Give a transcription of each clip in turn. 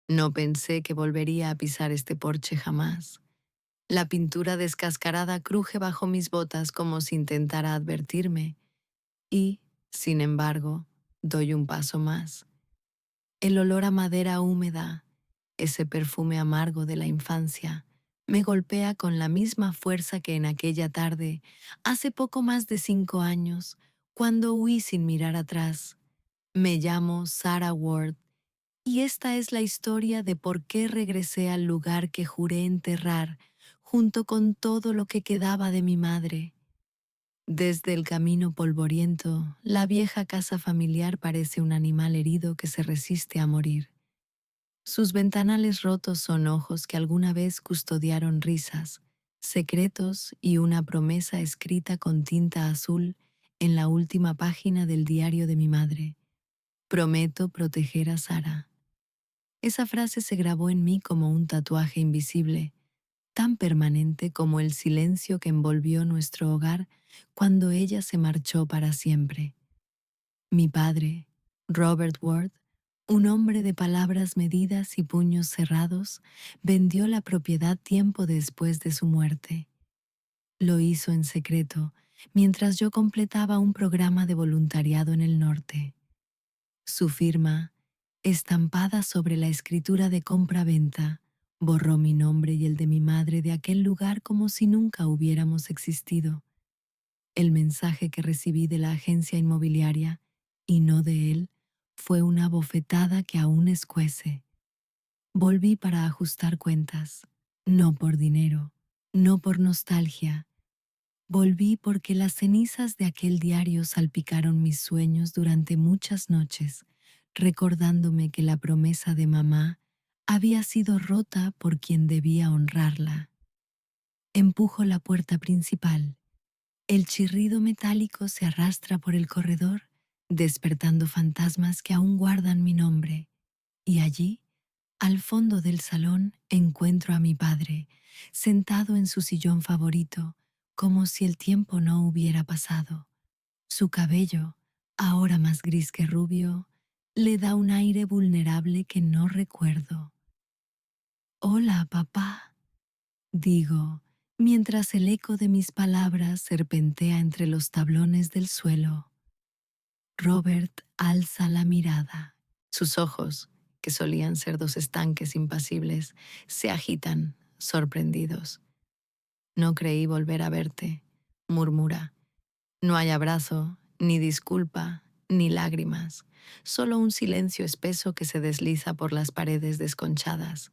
No pensé que volvería a pisar este porche jamás. La pintura descascarada cruje bajo mis botas como si intentara advertirme, y, sin embargo, doy un paso más. El olor a madera húmeda, ese perfume amargo de la infancia, me golpea con la misma fuerza que en aquella tarde, hace poco más de 5 años, cuando huí sin mirar atrás. Me llamo Sarah Ward, y esta es la historia de por qué regresé al lugar que juré enterrar, junto con todo lo que quedaba de mi madre. Desde el camino polvoriento, la vieja casa familiar parece un animal herido que se resiste a morir. Sus ventanales rotos son ojos que alguna vez custodiaron risas, secretos y una promesa escrita con tinta azul en la última página del diario de mi madre. Prometo proteger a Sara. Esa frase se grabó en mí como un tatuaje invisible, tan permanente como el silencio que envolvió nuestro hogar cuando ella se marchó para siempre. Mi padre, Robert Ward, un hombre de palabras medidas y puños cerrados, vendió la propiedad tiempo después de su muerte. Lo hizo en secreto, mientras yo completaba un programa de voluntariado en el norte. Su firma, estampada sobre la escritura de compra-venta, borró mi nombre y el de mi madre de aquel lugar como si nunca hubiéramos existido. El mensaje que recibí de la agencia inmobiliaria, y no de él, fue una bofetada que aún escuece. Volví para ajustar cuentas, no por dinero, no por nostalgia. Volví porque las cenizas de aquel diario salpicaron mis sueños durante muchas noches, recordándome que la promesa de mamá había sido rota por quien debía honrarla. Empujo la puerta principal. El chirrido metálico se arrastra por el corredor, despertando fantasmas que aún guardan mi nombre. Y allí, al fondo del salón, encuentro a mi padre, sentado en su sillón favorito, como si el tiempo no hubiera pasado. Su cabello, ahora más gris que rubio, le da un aire vulnerable que no recuerdo. Hola, papá, digo, mientras el eco de mis palabras serpentea entre los tablones del suelo. Robert alza la mirada. Sus ojos, que solían ser dos estanques impasibles, se agitan, sorprendidos. No creí volver a verte, murmura. No hay abrazo, ni disculpa, ni lágrimas, solo un silencio espeso que se desliza por las paredes desconchadas.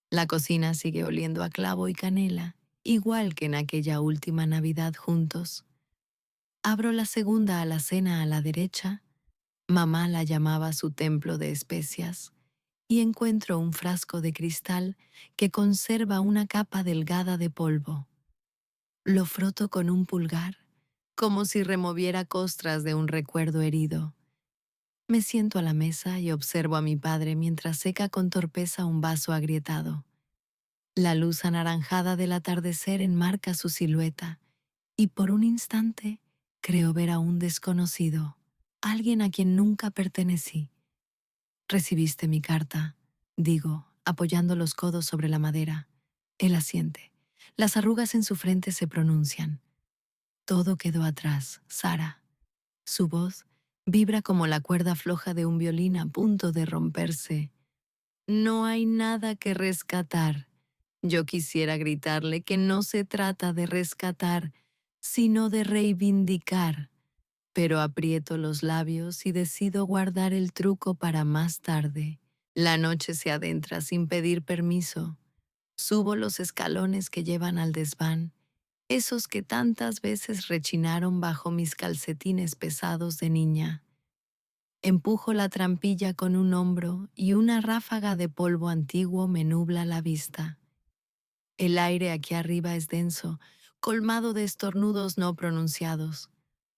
La cocina sigue oliendo a clavo y canela, igual que en aquella última Navidad juntos. Abro la segunda alacena a la derecha. Mamá la llamaba su templo de especias, y encuentro un frasco de cristal que conserva una capa delgada de polvo. Lo froto con un pulgar, como si removiera costras de un recuerdo herido. Me siento a la mesa y observo a mi padre mientras seca con torpeza un vaso agrietado. La luz anaranjada del atardecer enmarca su silueta, y por un instante creo ver a un desconocido, alguien a quien nunca pertenecí. Recibiste mi carta, digo, apoyando los codos sobre la madera. Él asiente. Las arrugas en su frente se pronuncian. Todo quedó atrás, Sara. Su voz vibra como la cuerda floja de un violín a punto de romperse. No hay nada que rescatar. Yo quisiera gritarle que no se trata de rescatar, sino de reivindicar, pero aprieto los labios y decido guardar el truco para más tarde. La noche se adentra sin pedir permiso. Subo los escalones que llevan al desván, esos que tantas veces rechinaron bajo mis calcetines pesados de niña. Empujo la trampilla con un hombro y una ráfaga de polvo antiguo me nubla la vista. El aire aquí arriba es denso, colmado de estornudos no pronunciados.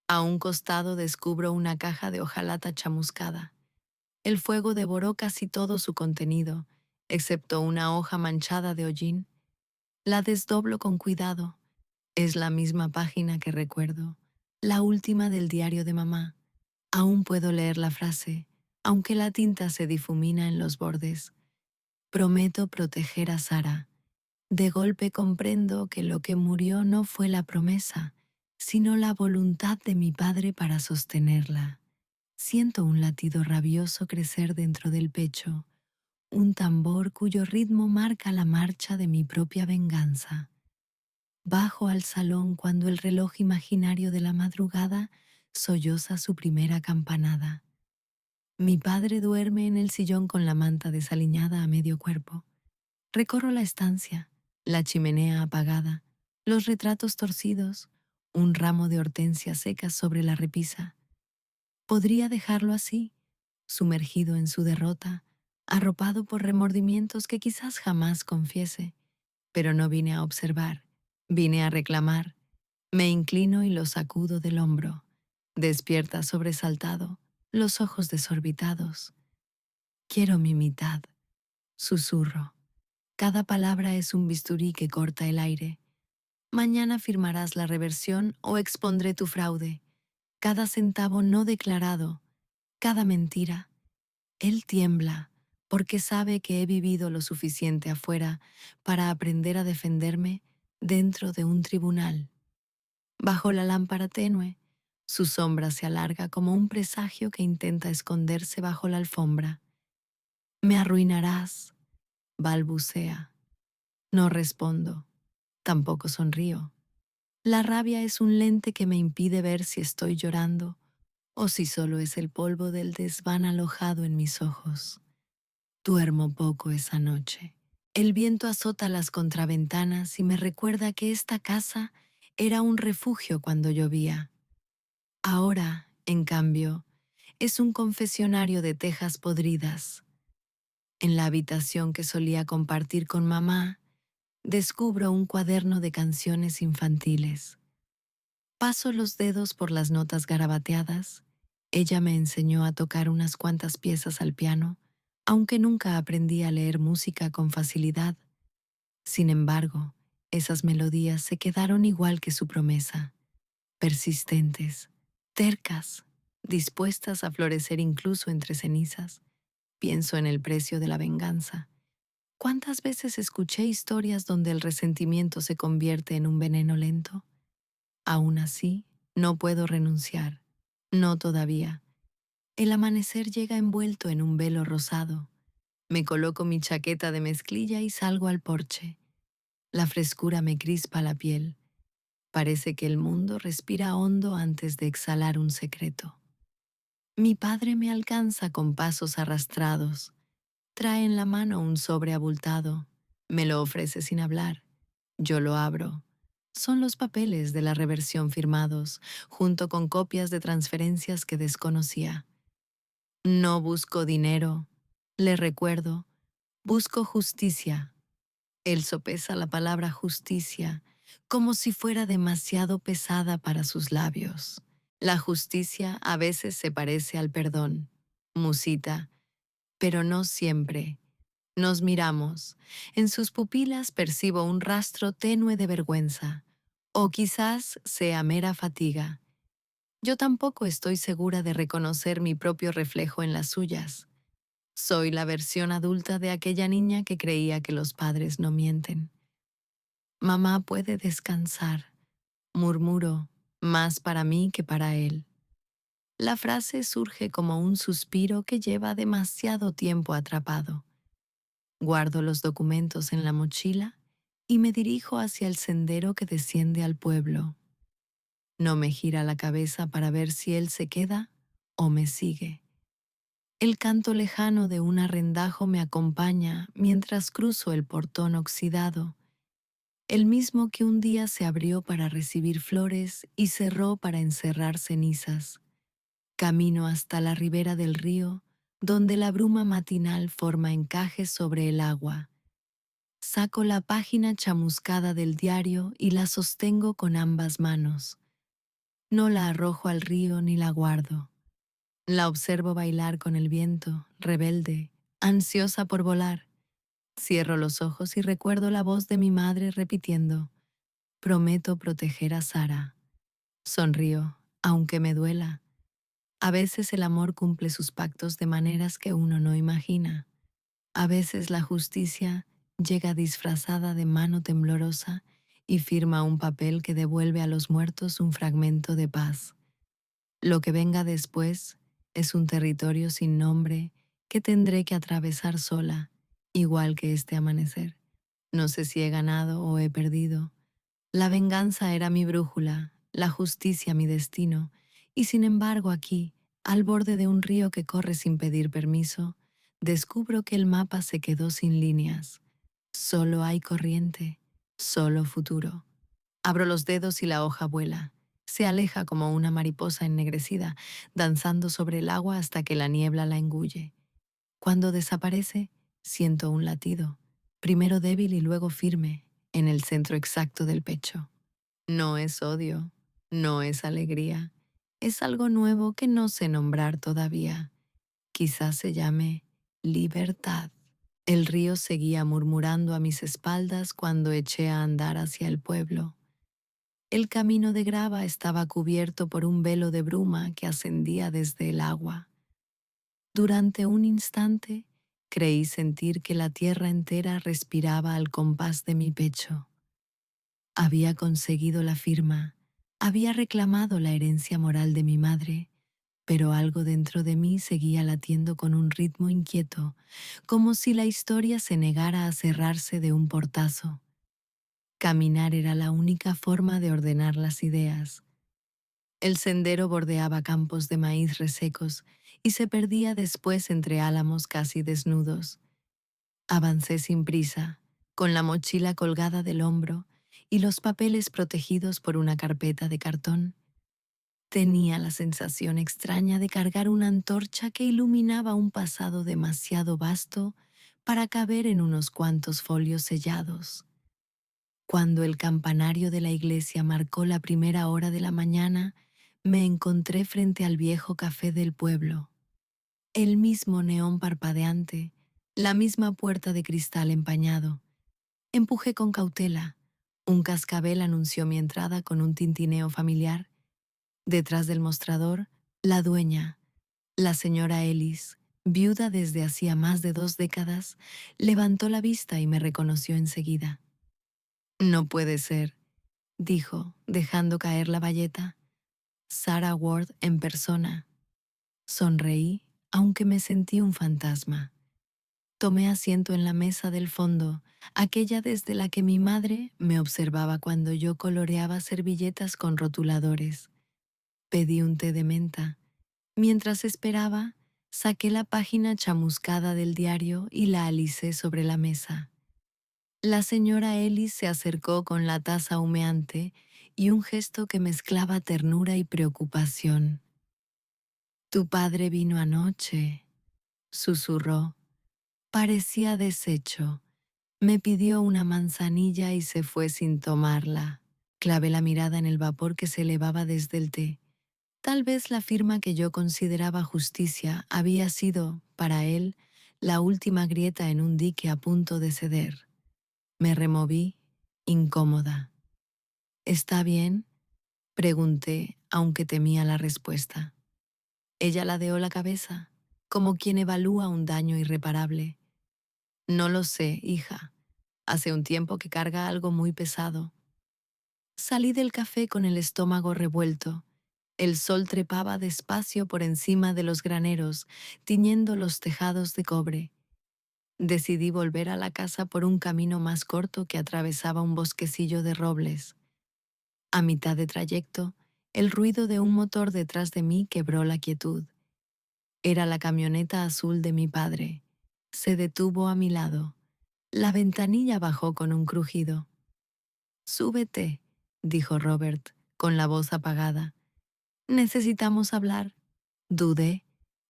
A un costado descubro una caja de hojalata chamuscada. El fuego devoró casi todo su contenido, excepto una hoja manchada de hollín. La desdoblo con cuidado. Es la misma página que recuerdo, la última del diario de mamá. Aún puedo leer la frase, aunque la tinta se difumina en los bordes. Prometo proteger a Sara. De golpe comprendo que lo que murió no fue la promesa, sino la voluntad de mi padre para sostenerla. Siento un latido rabioso crecer dentro del pecho, un tambor cuyo ritmo marca la marcha de mi propia venganza. Bajo al salón cuando el reloj imaginario de la madrugada solloza su primera campanada. Mi padre duerme en el sillón con la manta desaliñada a medio cuerpo. Recorro la estancia, la chimenea apagada, los retratos torcidos, un ramo de hortensias secas sobre la repisa. Podría dejarlo así, sumergido en su derrota, arropado por remordimientos que quizás jamás confiese, pero no vine a observar, vine a reclamar. Me inclino y lo sacudo del hombro. Despierta sobresaltado, los ojos desorbitados. Quiero mi mitad, susurro. Cada palabra es un bisturí que corta el aire. Mañana firmarás la reversión o expondré tu fraude. Cada centavo no declarado, cada mentira. Él tiembla porque sabe que he vivido lo suficiente afuera para aprender a defenderme dentro de un tribunal. Bajo la lámpara tenue, su sombra se alarga como un presagio que intenta esconderse bajo la alfombra. Me arruinarás, balbucea. No respondo, tampoco sonrío. La rabia es un lente que me impide ver si estoy llorando o si solo es el polvo del desván alojado en mis ojos. Duermo poco esa noche. El viento azota las contraventanas y me recuerda que esta casa era un refugio cuando llovía. Ahora, en cambio, es un confesionario de tejas podridas. En la habitación que solía compartir con mamá, descubro un cuaderno de canciones infantiles. Paso los dedos por las notas garabateadas. Ella me enseñó a tocar unas cuantas piezas al piano, aunque nunca aprendí a leer música con facilidad. Sin embargo, esas melodías se quedaron igual que su promesa, persistentes, tercas, dispuestas a florecer incluso entre cenizas. Pienso en el precio de la venganza. ¿Cuántas veces escuché historias donde el resentimiento se convierte en un veneno lento? Aún así, no puedo renunciar. No todavía. El amanecer llega envuelto en un velo rosado. Me coloco mi chaqueta de mezclilla y salgo al porche. La frescura me crispa la piel. Parece que el mundo respira hondo antes de exhalar un secreto. Mi padre me alcanza con pasos arrastrados. Trae en la mano un sobre abultado. Me lo ofrece sin hablar. Yo lo abro. Son los papeles de la reversión firmados, junto con copias de transferencias que desconocía. No busco dinero, le recuerdo. Busco justicia. Él sopesa la palabra justicia como si fuera demasiado pesada para sus labios. La justicia a veces se parece al perdón, musita, pero no siempre. Nos miramos. En sus pupilas percibo un rastro tenue de vergüenza. O quizás sea mera fatiga. Yo tampoco estoy segura de reconocer mi propio reflejo en las suyas. Soy la versión adulta de aquella niña que creía que los padres no mienten. Mamá puede descansar, murmuro, más para mí que para él. La frase surge como un suspiro que lleva demasiado tiempo atrapado. Guardo los documentos en la mochila y me dirijo hacia el sendero que desciende al pueblo. No me gira la cabeza para ver si él se queda o me sigue. El canto lejano de un arrendajo me acompaña mientras cruzo el portón oxidado, el mismo que un día se abrió para recibir flores y cerró para encerrar cenizas. Camino hasta la ribera del río, donde la bruma matinal forma encajes sobre el agua. Saco la página chamuscada del diario y la sostengo con ambas manos. No la arrojo al río ni la guardo. La observo bailar con el viento, rebelde, ansiosa por volar. Cierro los ojos y recuerdo la voz de mi madre repitiendo, prometo proteger a Sara. Sonrío, aunque me duela. A veces el amor cumple sus pactos de maneras que uno no imagina. A veces la justicia llega disfrazada de mano temblorosa y firma un papel que devuelve a los muertos un fragmento de paz. Lo que venga después es un territorio sin nombre que tendré que atravesar sola, igual que este amanecer. No sé si he ganado o he perdido. La venganza era mi brújula, la justicia mi destino, y sin embargo aquí, al borde de un río que corre sin pedir permiso, descubro que el mapa se quedó sin líneas. Solo hay corriente, solo futuro. Abro los dedos y la hoja vuela. Se aleja como una mariposa ennegrecida, danzando sobre el agua hasta que la niebla la engulle. Cuando desaparece, siento un latido, primero débil y luego firme, en el centro exacto del pecho. No es odio, no es alegría, es algo nuevo que no sé nombrar todavía. Quizás se llame libertad. El río seguía murmurando a mis espaldas cuando eché a andar hacia el pueblo. El camino de grava estaba cubierto por un velo de bruma que ascendía desde el agua. Durante un instante, creí sentir que la tierra entera respiraba al compás de mi pecho. Había conseguido la firma, había reclamado la herencia moral de mi madre, pero algo dentro de mí seguía latiendo con un ritmo inquieto, como si la historia se negara a cerrarse de un portazo. Caminar era la única forma de ordenar las ideas. El sendero bordeaba campos de maíz resecos y se perdía después entre álamos casi desnudos. Avancé sin prisa, con la mochila colgada del hombro y los papeles protegidos por una carpeta de cartón. Tenía la sensación extraña de cargar una antorcha que iluminaba un pasado demasiado vasto para caber en unos cuantos folios sellados. Cuando el campanario de la iglesia marcó la primera hora de la mañana, me encontré frente al viejo café del pueblo. El mismo neón parpadeante, la misma puerta de cristal empañado. Empujé con cautela. Un cascabel anunció mi entrada con un tintineo familiar. Detrás del mostrador, la dueña, la señora Ellis, viuda desde hacía más de 2 décadas, levantó la vista y me reconoció enseguida. No puede ser, dijo, dejando caer la bayeta. Sarah Ward en persona. Sonreí, aunque me sentí un fantasma. Tomé asiento en la mesa del fondo, aquella desde la que mi madre me observaba cuando yo coloreaba servilletas con rotuladores. Pedí un té de menta. Mientras esperaba, saqué la página chamuscada del diario y la alicé sobre la mesa. La señora Ellis se acercó con la taza humeante y un gesto que mezclaba ternura y preocupación. «Tu padre vino anoche», susurró. Parecía deshecho. Me pidió una manzanilla y se fue sin tomarla. Clavé la mirada en el vapor que se elevaba desde el té. Tal vez la firma que yo consideraba justicia había sido, para él, la última grieta en un dique a punto de ceder. Me removí, incómoda. «¿Está bien?», pregunté, aunque temía la respuesta. Ella ladeó la cabeza, como quien evalúa un daño irreparable. «No lo sé, hija. Hace un tiempo que carga algo muy pesado». Salí del café con el estómago revuelto. El sol trepaba despacio por encima de los graneros, tiñendo los tejados de cobre. Decidí volver a la casa por un camino más corto que atravesaba un bosquecillo de robles. A mitad de trayecto, el ruido de un motor detrás de mí quebró la quietud. Era la camioneta azul de mi padre. Se detuvo a mi lado. La ventanilla bajó con un crujido. «Súbete», dijo Robert, con la voz apagada. «Necesitamos hablar». Dudé.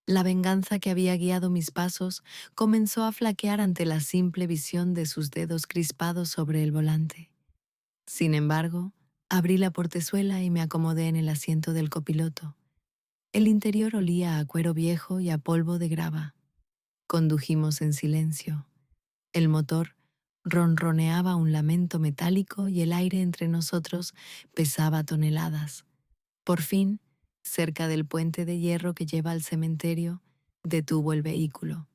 La venganza que había guiado mis pasos comenzó a flaquear ante la simple visión de sus dedos crispados sobre el volante. Sin embargo, abrí la portezuela y me acomodé en el asiento del copiloto. El interior olía a cuero viejo y a polvo de grava. Condujimos en silencio. El motor ronroneaba un lamento metálico y el aire entre nosotros pesaba toneladas. Por fin, cerca del puente de hierro que lleva al cementerio, detuvo el vehículo.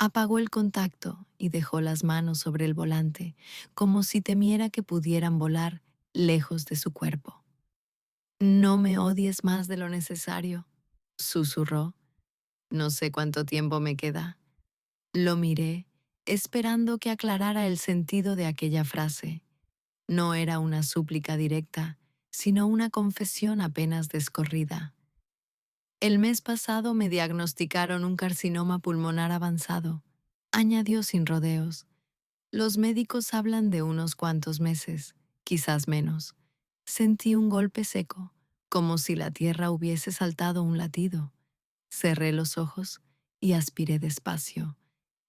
Apagó el contacto y dejó las manos sobre el volante, como si temiera que pudieran volar lejos de su cuerpo. No me odies más de lo necesario, susurró. No sé cuánto tiempo me queda. Lo miré, esperando que aclarara el sentido de aquella frase. No era una súplica directa, sino una confesión apenas descorrida. El mes pasado me diagnosticaron un carcinoma pulmonar avanzado, añadió sin rodeos. Los médicos hablan de unos cuantos meses, quizás menos. Sentí un golpe seco, como si la tierra hubiese saltado un latido. Cerré los ojos y aspiré despacio.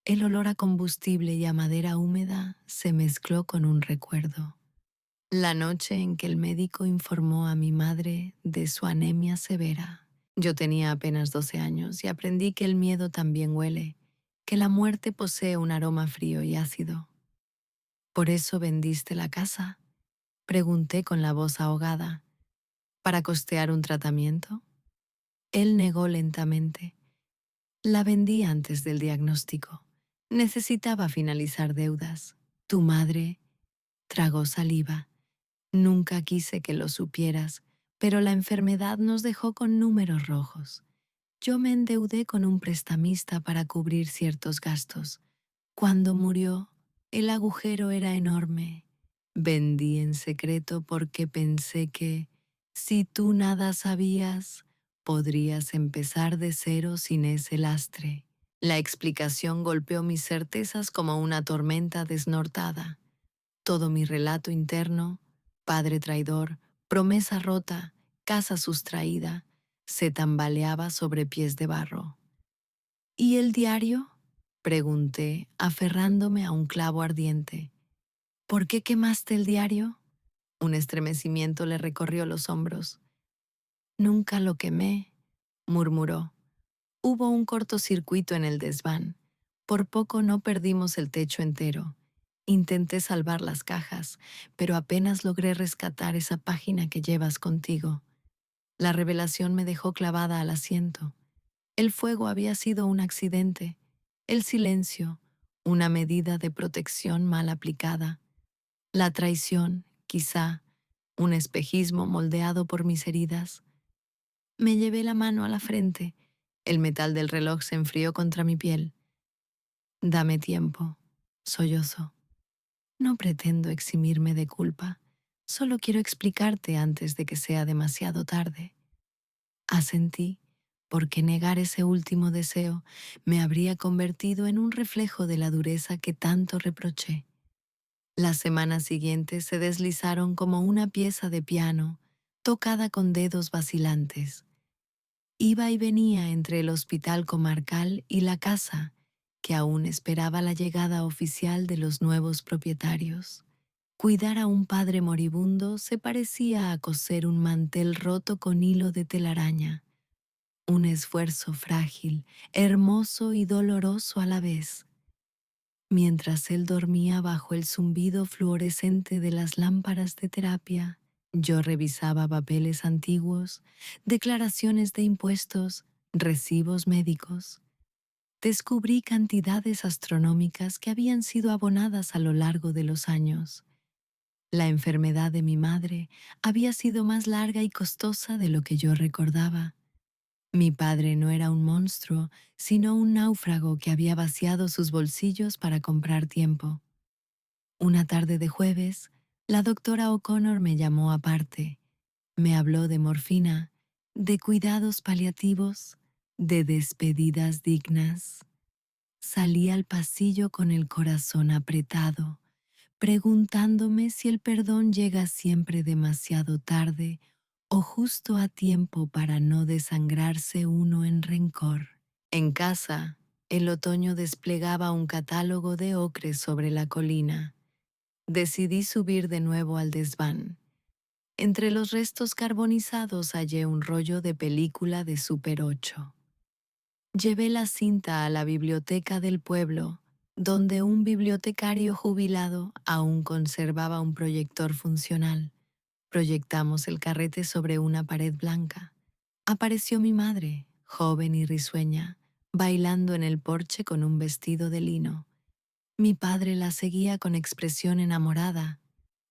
El olor a combustible y a madera húmeda se mezcló con un recuerdo. La noche en que el médico informó a mi madre de su anemia severa. Yo tenía apenas 12 años y aprendí que el miedo también huele, que la muerte posee un aroma frío y ácido. ¿Por eso vendiste la casa? Pregunté con la voz ahogada. ¿Para costear un tratamiento? Él negó lentamente. La vendí antes del diagnóstico. Necesitaba finalizar deudas. Tu madre tragó saliva. Nunca quise que lo supieras, pero la enfermedad nos dejó con números rojos. Yo me endeudé con un prestamista para cubrir ciertos gastos. Cuando murió, el agujero era enorme. Vendí en secreto porque pensé que, si tú nada sabías, podrías empezar de cero sin ese lastre. La explicación golpeó mis certezas como una tormenta desnortada. Todo mi relato interno, padre traidor, promesa rota, casa sustraída, se tambaleaba sobre pies de barro. ¿Y el diario? Pregunté, aferrándome a un clavo ardiente. ¿Por qué quemaste el diario? Un estremecimiento le recorrió los hombros. Nunca lo quemé, murmuró. Hubo un cortocircuito en el desván. Por poco no perdimos el techo entero. Intenté salvar las cajas, pero apenas logré rescatar esa página que llevas contigo. La revelación me dejó clavada al asiento. El fuego había sido un accidente. El silencio, una medida de protección mal aplicada. La traición, quizá, un espejismo moldeado por mis heridas. Me llevé la mano a la frente. El metal del reloj se enfrió contra mi piel. Dame tiempo, sollozó. No pretendo eximirme de culpa. Solo quiero explicarte antes de que sea demasiado tarde. Asentí, porque negar ese último deseo me habría convertido en un reflejo de la dureza que tanto reproché. Las semanas siguientes se deslizaron como una pieza de piano, tocada con dedos vacilantes. Iba y venía entre el hospital comarcal y la casa, que aún esperaba la llegada oficial de los nuevos propietarios. Cuidar a un padre moribundo se parecía a coser un mantel roto con hilo de telaraña, un esfuerzo frágil, hermoso y doloroso a la vez. Mientras él dormía bajo el zumbido fluorescente de las lámparas de terapia, yo revisaba papeles antiguos, declaraciones de impuestos, recibos médicos. Descubrí cantidades astronómicas que habían sido abonadas a lo largo de los años. La enfermedad de mi madre había sido más larga y costosa de lo que yo recordaba. Mi padre no era un monstruo, sino un náufrago que había vaciado sus bolsillos para comprar tiempo. Una tarde de jueves, la doctora O'Connor me llamó aparte. Me habló de morfina, de cuidados paliativos, de despedidas dignas. Salí al pasillo con el corazón apretado, preguntándome si el perdón llega siempre demasiado tarde o justo a tiempo para no desangrarse uno en rencor. En casa, el otoño desplegaba un catálogo de ocres sobre la colina. Decidí subir de nuevo al desván. Entre los restos carbonizados hallé un rollo de película de Super 8. Llevé la cinta a la biblioteca del pueblo, donde un bibliotecario jubilado aún conservaba un proyector funcional. Proyectamos el carrete sobre una pared blanca. Apareció mi madre, joven y risueña, bailando en el porche con un vestido de lino. Mi padre la seguía con expresión enamorada.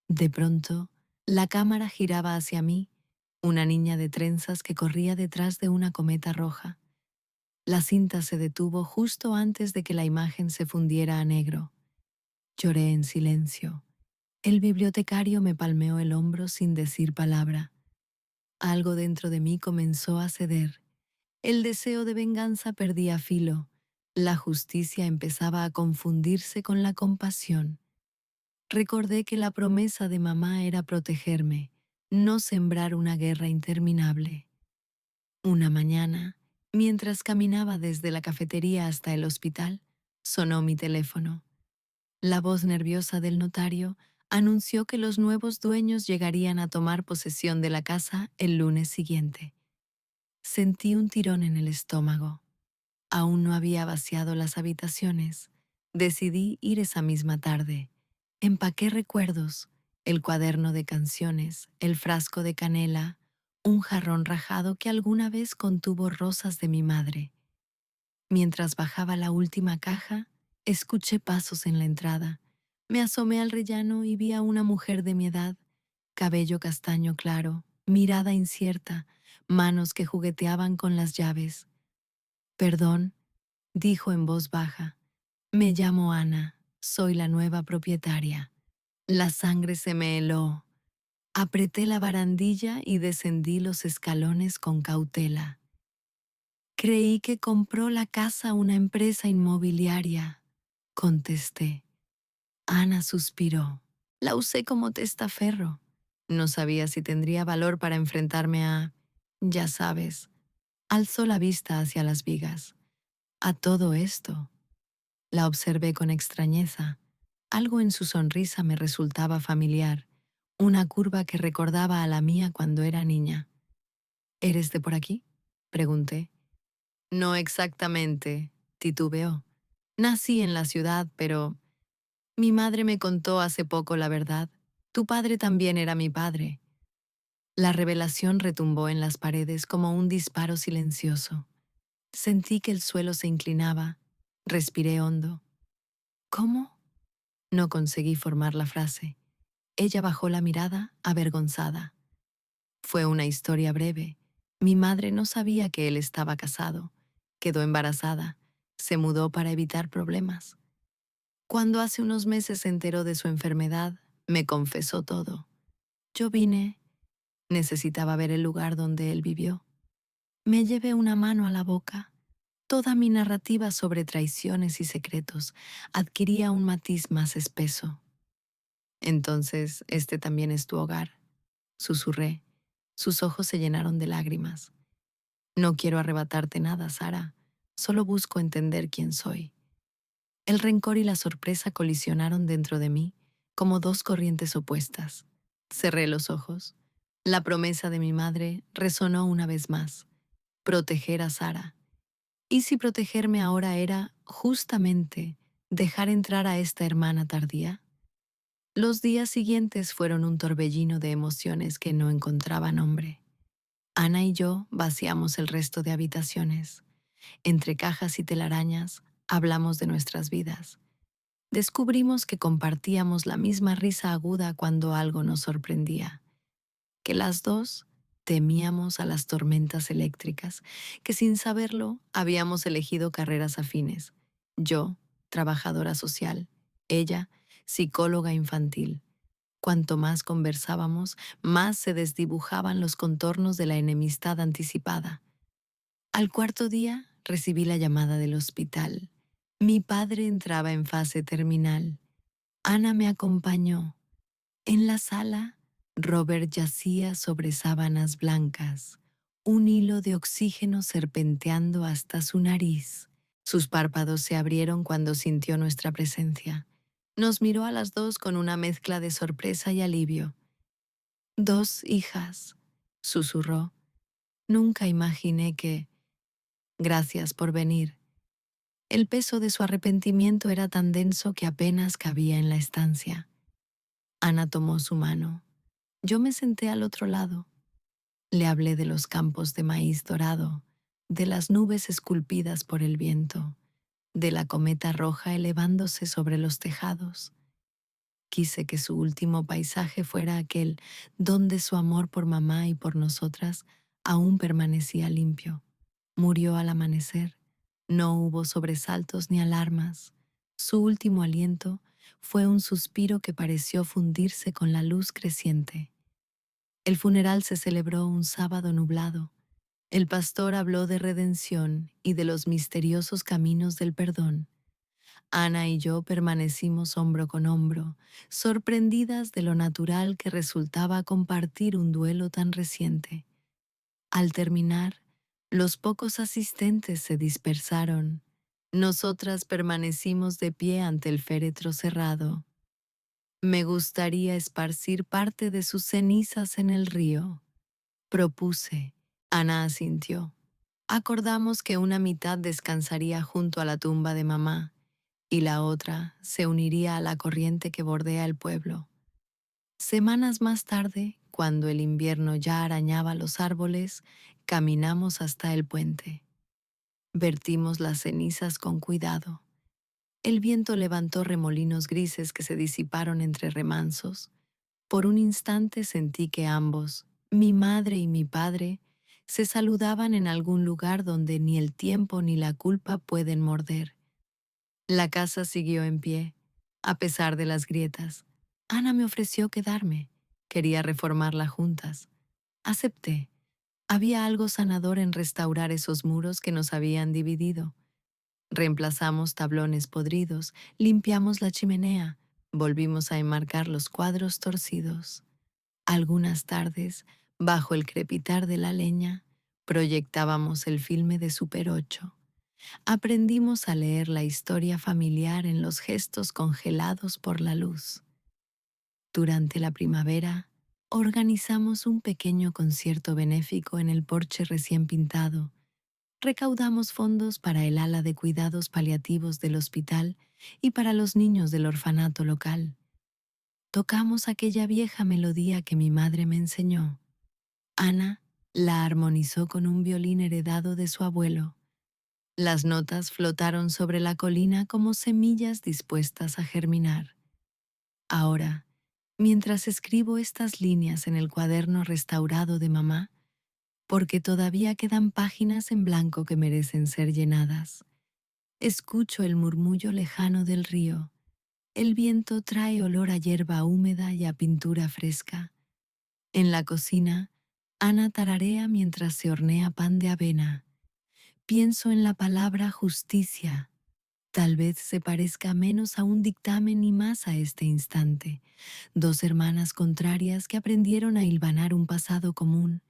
De pronto, la cámara giraba hacia mí, una niña de trenzas que corría detrás de una cometa roja. La cinta se detuvo justo antes de que la imagen se fundiera a negro. Lloré en silencio. El bibliotecario me palmeó el hombro sin decir palabra. Algo dentro de mí comenzó a ceder. El deseo de venganza perdía filo. La justicia empezaba a confundirse con la compasión. Recordé que la promesa de mamá era protegerme, no sembrar una guerra interminable. Una mañana, mientras caminaba desde la cafetería hasta el hospital, sonó mi teléfono. La voz nerviosa del notario anunció que los nuevos dueños llegarían a tomar posesión de la casa el lunes siguiente. Sentí un tirón en el estómago. Aún no había vaciado las habitaciones. Decidí ir esa misma tarde. Empaqué recuerdos, el cuaderno de canciones, el frasco de canela, un jarrón rajado que alguna vez contuvo rosas de mi madre. Mientras bajaba la última caja, escuché pasos en la entrada. Me asomé al rellano y vi a una mujer de mi edad, cabello castaño claro, mirada incierta, manos que jugueteaban con las llaves. «Perdón», dijo en voz baja. «Me llamo Ana, soy la nueva propietaria». La sangre se me heló. Apreté la barandilla y descendí los escalones con cautela. «Creí que compró la casa una empresa inmobiliaria», contesté. Ana suspiró. La usé como testaferro. No sabía si tendría valor para enfrentarme a, ya sabes. Alzó la vista hacia las vigas. «A todo esto». La observé con extrañeza. Algo en su sonrisa me resultaba familiar, una curva que recordaba a la mía cuando era niña. «¿Eres de por aquí?», pregunté. «No exactamente», titubeó. «Nací en la ciudad, pero mi madre me contó hace poco la verdad. Tu padre también era mi padre». La revelación retumbó en las paredes como un disparo silencioso. Sentí que el suelo se inclinaba. Respiré hondo. «¿Cómo?». No conseguí formar la frase. Ella bajó la mirada, avergonzada. Fue una historia breve. Mi madre no sabía que él estaba casado. Quedó embarazada. Se mudó para evitar problemas. Cuando hace unos meses se enteró de su enfermedad, me confesó todo. Yo vine. Necesitaba ver el lugar donde él vivió. Me llevé una mano a la boca. Toda mi narrativa sobre traiciones y secretos adquiría un matiz más espeso. «Entonces, este también es tu hogar», susurré. Sus ojos se llenaron de lágrimas. «No quiero arrebatarte nada, Sara. Solo busco entender quién soy». El rencor y la sorpresa colisionaron dentro de mí como dos corrientes opuestas. Cerré los ojos. La promesa de mi madre resonó una vez más. Proteger a Sara. ¿Y si protegerme ahora era, justamente, dejar entrar a esta hermana tardía? Los días siguientes fueron un torbellino de emociones que no encontraba nombre. Ana y yo vaciamos el resto de habitaciones. Entre cajas y telarañas, hablamos de nuestras vidas. Descubrimos que compartíamos la misma risa aguda cuando algo nos sorprendía, que las dos temíamos a las tormentas eléctricas, que sin saberlo habíamos elegido carreras afines. Yo, trabajadora social; ella, psicóloga infantil. Cuanto más conversábamos, más se desdibujaban los contornos de la enemistad anticipada. Al cuarto día recibí la llamada del hospital. Mi padre entraba en fase terminal. Ana me acompañó. En la sala, Robert yacía sobre sábanas blancas, un hilo de oxígeno serpenteando hasta su nariz. Sus párpados se abrieron cuando sintió nuestra presencia. Nos miró a las dos con una mezcla de sorpresa y alivio. «Dos hijas», susurró. «Nunca imaginé que...». «Gracias por venir». El peso de su arrepentimiento era tan denso que apenas cabía en la estancia. Ana tomó su mano. Yo me senté al otro lado. Le hablé de los campos de maíz dorado, de las nubes esculpidas por el viento, de la cometa roja elevándose sobre los tejados. Quise que su último paisaje fuera aquel donde su amor por mamá y por nosotras aún permanecía limpio. Murió al amanecer. No hubo sobresaltos ni alarmas. Su último aliento fue un suspiro que pareció fundirse con la luz creciente. El funeral se celebró un sábado nublado. El pastor habló de redención y de los misteriosos caminos del perdón. Ana y yo permanecimos hombro con hombro, sorprendidas de lo natural que resultaba compartir un duelo tan reciente. Al terminar, los pocos asistentes se dispersaron. Nosotras permanecimos de pie ante el féretro cerrado. Me gustaría esparcir parte de sus cenizas en el río, propuse. Ana asintió. Acordamos que una mitad descansaría junto a la tumba de mamá y la otra se uniría a la corriente que bordea el pueblo. Semanas más tarde, cuando el invierno ya arañaba los árboles, caminamos hasta el puente. Vertimos las cenizas con cuidado. El viento levantó remolinos grises que se disiparon entre remansos. Por un instante sentí que ambos, mi madre y mi padre, se saludaban en algún lugar donde ni el tiempo ni la culpa pueden morder. La casa siguió en pie, a pesar de las grietas. Ana me ofreció quedarme. Quería reformarla juntas. Acepté. Había algo sanador en restaurar esos muros que nos habían dividido. Reemplazamos tablones podridos, limpiamos la chimenea, volvimos a enmarcar los cuadros torcidos. Algunas tardes, bajo el crepitar de la leña, proyectábamos el filme de Super 8. Aprendimos a leer la historia familiar en los gestos congelados por la luz. Durante la primavera, organizamos un pequeño concierto benéfico en el porche recién pintado. Recaudamos fondos para el ala de cuidados paliativos del hospital y para los niños del orfanato local. Tocamos aquella vieja melodía que mi madre me enseñó. Ana la armonizó con un violín heredado de su abuelo. Las notas flotaron sobre la colina como semillas dispuestas a germinar. Ahora, mientras escribo estas líneas en el cuaderno restaurado de mamá, porque todavía quedan páginas en blanco que merecen ser llenadas, escucho el murmullo lejano del río. El viento trae olor a hierba húmeda y a pintura fresca. En la cocina, Ana tararea mientras se hornea pan de avena. Pienso en la palabra justicia. Tal vez se parezca menos a un dictamen y más a este instante. Dos hermanas contrarias que aprendieron a hilvanar un pasado común,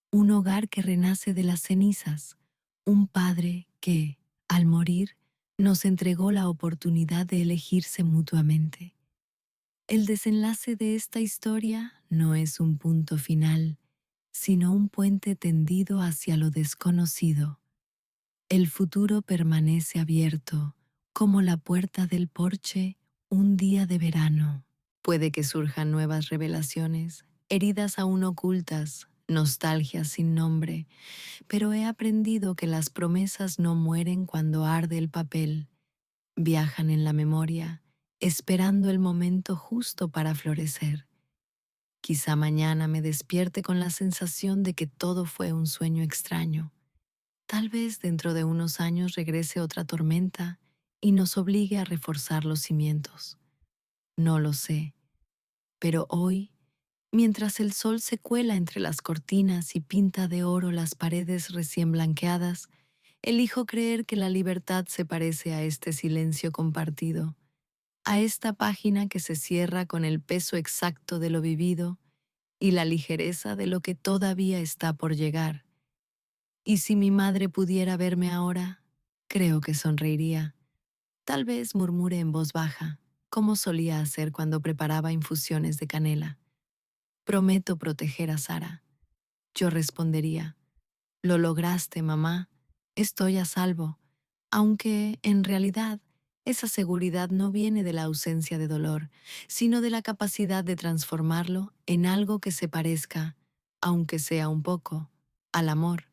un hogar que renace de las cenizas, un padre que, al morir, nos entregó la oportunidad de elegirse mutuamente. El desenlace de esta historia no es un punto final, sino un puente tendido hacia lo desconocido. El futuro permanece abierto, como la puerta del porche un día de verano. Puede que surjan nuevas revelaciones, heridas aún ocultas, nostalgias sin nombre, pero he aprendido que las promesas no mueren cuando arde el papel, viajan en la memoria, esperando el momento justo para florecer. Quizá mañana me despierte con la sensación de que todo fue un sueño extraño. Tal vez dentro de unos años regrese otra tormenta y nos obligue a reforzar los cimientos. No lo sé, pero hoy, mientras el sol se cuela entre las cortinas y pinta de oro las paredes recién blanqueadas, elijo creer que la libertad se parece a este silencio compartido, a esta página que se cierra con el peso exacto de lo vivido y la ligereza de lo que todavía está por llegar. Y si mi madre pudiera verme ahora, creo que sonreiría. Tal vez murmure en voz baja, como solía hacer cuando preparaba infusiones de canela. Prometo proteger a Sara. Yo respondería, lo lograste, mamá. Estoy a salvo. Aunque, en realidad, esa seguridad no viene de la ausencia de dolor, sino de la capacidad de transformarlo en algo que se parezca, aunque sea un poco, al amor.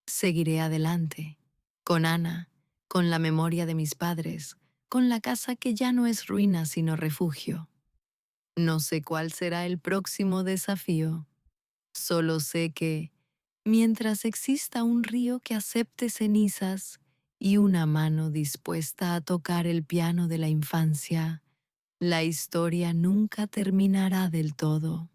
Seguiré adelante, con Ana, con la memoria de mis padres, con la casa que ya no es ruina sino refugio. No sé cuál será el próximo desafío. Solo sé que, mientras exista un río que acepte cenizas y una mano dispuesta a tocar el piano de la infancia, la historia nunca terminará del todo.